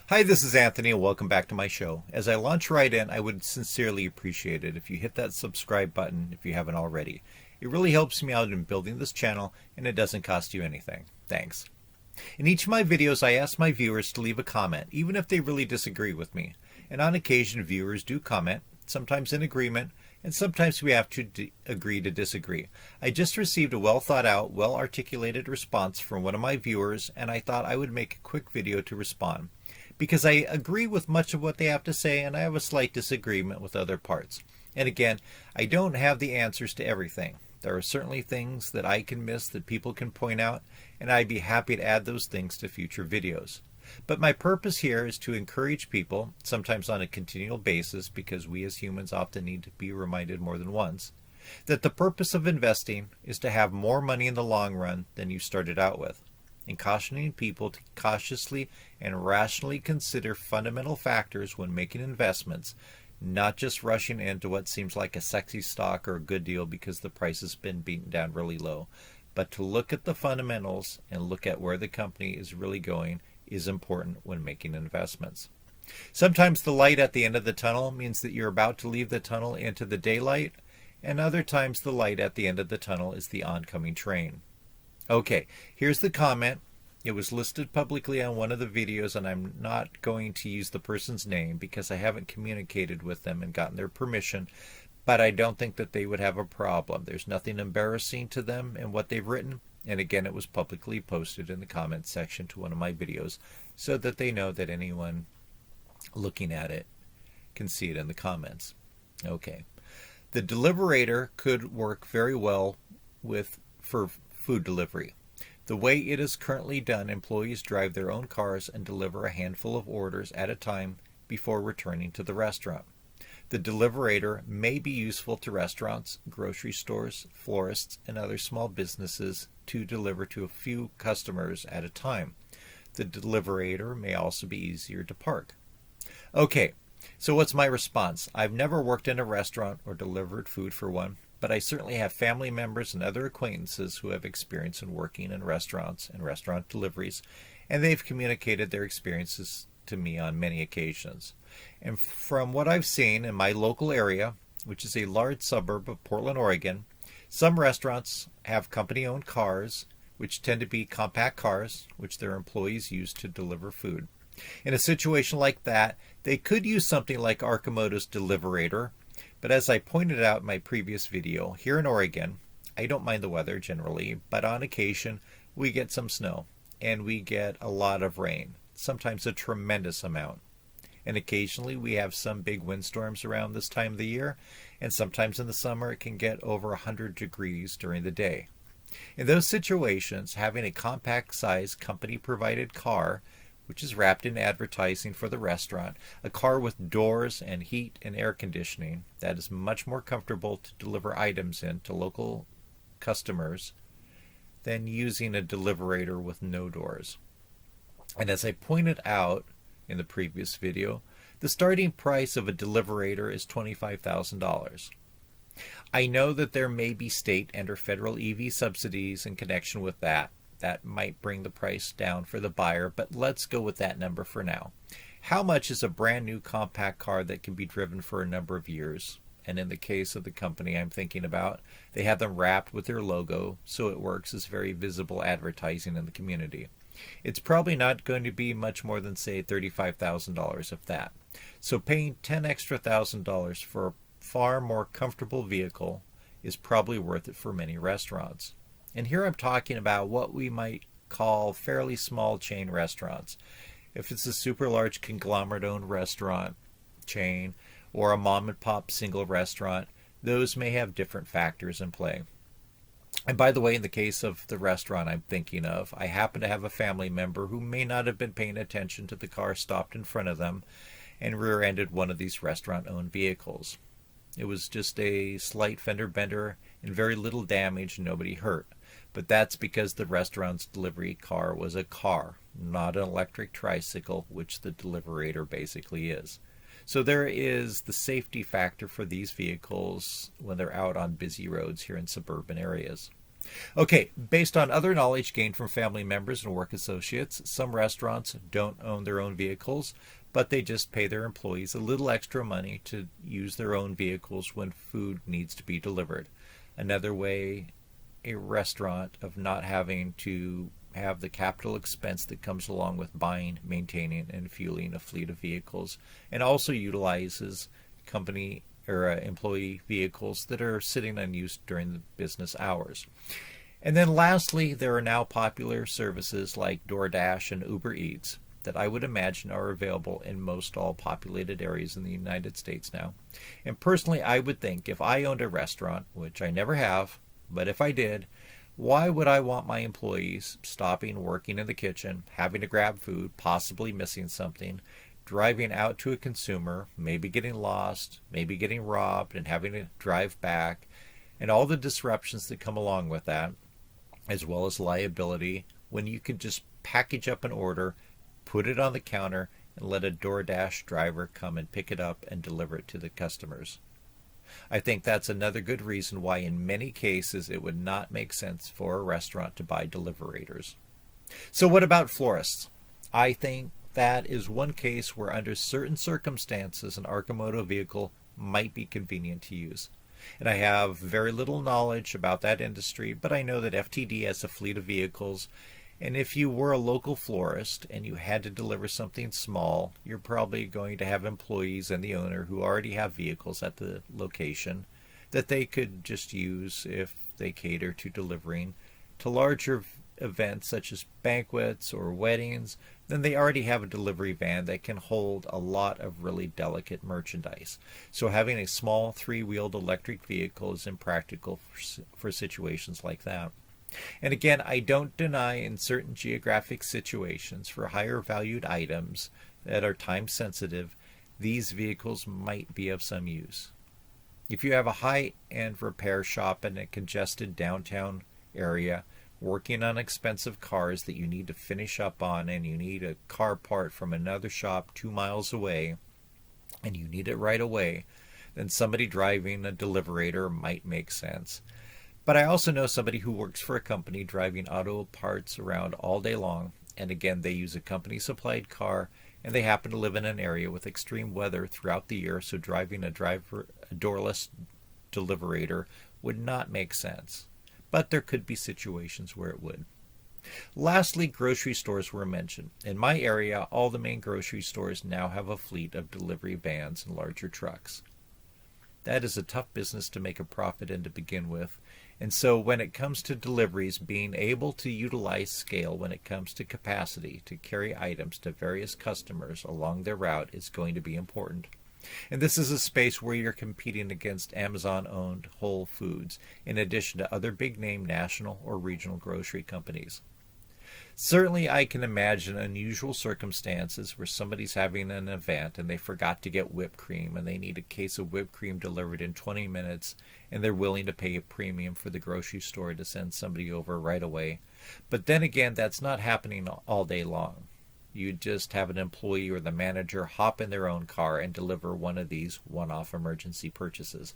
Hi, this is Anthony, and welcome back to my show. As I launch right in, I would sincerely appreciate it if you hit that subscribe button if you haven't already. It really helps me out in building this channel, and it doesn't cost you anything. Thanks. In each of my videos, I ask my viewers to leave a comment, even if they really disagree with me. And on occasion, viewers do comment, sometimes in agreement, and sometimes we have to agree to disagree. I just received a well thought out, well articulated response from one of my viewers, and I thought I would make a quick video to respond. Because I agree with much of what they have to say, and I have a slight disagreement with other parts. And again, I don't have the answers to everything. There are certainly things that I can miss that people can point out, and I'd be happy to add those things to future videos. But my purpose here is to encourage people, sometimes on a continual basis, because we as humans often need to be reminded more than once, that the purpose of investing is to have more money in the long run than you started out with, and cautioning people to cautiously and rationally consider fundamental factors when making investments, not just rushing into what seems like a sexy stock or a good deal because the price has been beaten down really low, but to look at the fundamentals and look at where the company is really going is important when making investments. Sometimes the light at the end of the tunnel means that you're about to leave the tunnel into the daylight, and other times the light at the end of the tunnel is the oncoming train. Okay, here's the comment. It was listed publicly on one of the videos, and I'm not going to use the person's name because I haven't communicated with them and gotten their permission, but I don't think that they would have a problem. There's nothing embarrassing to them in what they've written, and again, it was publicly posted in the comments section to one of my videos so that they know that anyone looking at it can see it in the comments. Okay. The Deliverator could work very well for food delivery. The way it is currently done, employees drive their own cars and deliver a handful of orders at a time before returning to the restaurant. The Deliverator may be useful to restaurants, grocery stores, florists, and other small businesses to deliver to a few customers at a time. The Deliverator may also be easier to park. Okay, so what's my response? I've never worked in a restaurant or delivered food for one, but I certainly have family members and other acquaintances who have experience in working in restaurants and restaurant deliveries, and they've communicated their experiences to me on many occasions. And from what I've seen in my local area, which is a large suburb of Portland, Oregon, some restaurants have company-owned cars, which tend to be compact cars, which their employees use to deliver food. In a situation like that, they could use something like Arcimoto's Deliverator, but as I pointed out in my previous video, here in Oregon, I don't mind the weather generally, but on occasion we get some snow and we get a lot of rain, sometimes a tremendous amount. And occasionally we have some big windstorms around this time of the year, and sometimes in the summer it can get over 100 degrees during the day. In those situations, having a compact size company provided car, which is wrapped in advertising for the restaurant, a car with doors and heat and air conditioning that is much more comfortable to deliver items in to local customers than using a Deliverator with no doors. And as I pointed out in the previous video, the starting price of a Deliverator is $25,000. I know that there may be state and or federal EV subsidies in connection with that. That might bring the price down for the buyer, but let's go with that number for now. How much is a brand new compact car that can be driven for a number of years? And in the case of the company I'm thinking about, they have them wrapped with their logo, so it works as very visible advertising in the community. It's probably not going to be much more than, say, $35,000 of that. So paying $10,000 extra for a far more comfortable vehicle is probably worth it for many restaurants. And here I'm talking about what we might call fairly small chain restaurants. If it's a super large conglomerate-owned restaurant chain or a mom-and-pop single restaurant, those may have different factors in play. And by the way, in the case of the restaurant I'm thinking of, I happen to have a family member who may not have been paying attention to the car stopped in front of them and rear-ended one of these restaurant-owned vehicles. It was just a slight fender bender and very little damage, nobody hurt. But that's because the restaurant's delivery car was a car, not an electric tricycle, which the Deliverator basically is. So there is the safety factor for these vehicles when they're out on busy roads here in suburban areas. Okay, based on other knowledge gained from family members and work associates, some restaurants don't own their own vehicles, but they just pay their employees a little extra money to use their own vehicles when food needs to be delivered. Another way, a restaurant of not having to have the capital expense that comes along with buying, maintaining, and fueling a fleet of vehicles, and also utilizes company or employee vehicles that are sitting unused during the business hours. And then lastly, there are now popular services like DoorDash and Uber Eats that I would imagine are available in most all populated areas in the United States now. And personally, I would think if I owned a restaurant, which I never have, but if I did, why would I want my employees stopping working in the kitchen, having to grab food, possibly missing something, driving out to a consumer, maybe getting lost, maybe getting robbed and having to drive back, and all the disruptions that come along with that, as well as liability, when you can just package up an order, put it on the counter, and let a DoorDash driver come and pick it up and deliver it to the customers. I think that's another good reason why in many cases it would not make sense for a restaurant to buy deliverators. So what about florists? I think that is one case where under certain circumstances an Arcimoto vehicle might be convenient to use. And I have very little knowledge about that industry, but I know that FTD has a fleet of vehicles, and if you were a local florist and you had to deliver something small, you're probably going to have employees and the owner who already have vehicles at the location that they could just use if they cater to delivering to larger events such as banquets or weddings. Then they already have a delivery van that can hold a lot of really delicate merchandise. So having a small three-wheeled electric vehicle is impractical for situations like that. And again, I don't deny in certain geographic situations for higher valued items that are time sensitive, these vehicles might be of some use. If you have a high-end repair shop in a congested downtown area, working on expensive cars that you need to finish up on, and you need a car part from another shop 2 miles away, and you need it right away, then somebody driving a deliverator might make sense. But I also know somebody who works for a company driving auto parts around all day long, and again, they use a company-supplied car, and they happen to live in an area with extreme weather throughout the year, so driving a doorless deliverator would not make sense. But there could be situations where it would. Lastly, grocery stores were mentioned. In my area, all the main grocery stores now have a fleet of delivery vans and larger trucks. That is a tough business to make a profit in to begin with, and so when it comes to deliveries, being able to utilize scale when it comes to capacity to carry items to various customers along their route is going to be important. And this is a space where you're competing against Amazon-owned Whole Foods, in addition to other big-name national or regional grocery companies. Certainly, I can imagine unusual circumstances where somebody's having an event and they forgot to get whipped cream and they need a case of whipped cream delivered in 20 minutes and they're willing to pay a premium for the grocery store to send somebody over right away. But then again, that's not happening all day long. You just have an employee or the manager hop in their own car and deliver one of these one-off emergency purchases.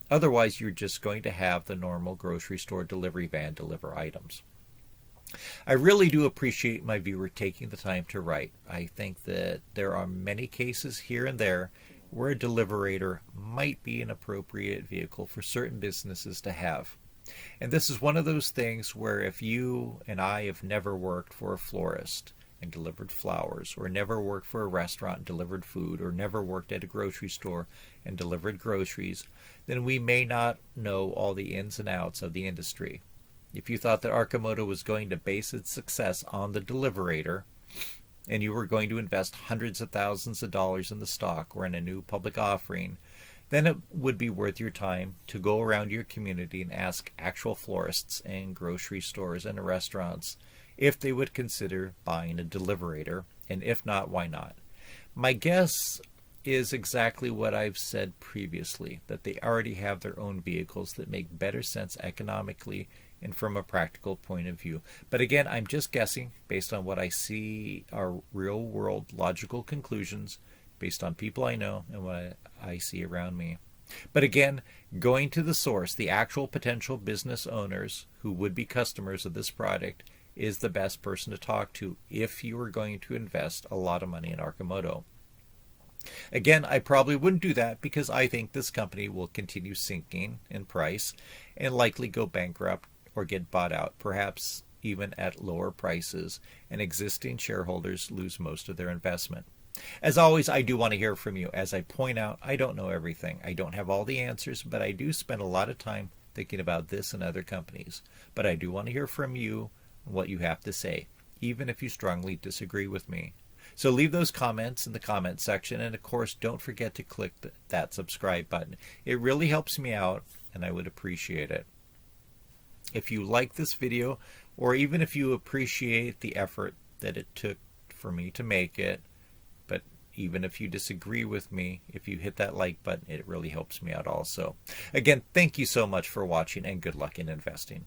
Otherwise, you're just going to have the normal grocery store delivery van deliver items. I really do appreciate my viewer taking the time to write. I think that there are many cases here and there where a deliverator might be an appropriate vehicle for certain businesses to have. And this is one of those things where if you and I have never worked for a florist and delivered flowers, or never worked for a restaurant and delivered food, or never worked at a grocery store and delivered groceries, then we may not know all the ins and outs of the industry. If you thought that Arcimoto was going to base its success on the deliverator, and you were going to invest hundreds of thousands of dollars in the stock or in a new public offering, then it would be worth your time to go around your community and ask actual florists and grocery stores and restaurants if they would consider buying a deliverator, and if not, why not? My guess is exactly what I've said previously, that they already have their own vehicles that make better sense economically and from a practical point of view. But again, I'm just guessing based on what I see are real-world logical conclusions based on people I know and what I see around me. But again, going to the source, the actual potential business owners who would be customers of this product, is the best person to talk to if you are going to invest a lot of money in Arcimoto. Again, I probably wouldn't do that because I think this company will continue sinking in price and likely go bankrupt or get bought out, perhaps even at lower prices, and existing shareholders lose most of their investment. As always, I do want to hear from you. As I point out, I don't know everything. I don't have all the answers, but I do spend a lot of time thinking about this and other companies. But I do want to hear from you what you have to say, even if you strongly disagree with me. So leave those comments in the comment section, and of course don't forget to click that subscribe button. It really helps me out and I would appreciate it. If you like this video, or even if you appreciate the effort that it took for me to make it, but even if you disagree with me, if you hit that like button, it really helps me out also. Again, thank you so much for watching and good luck in investing.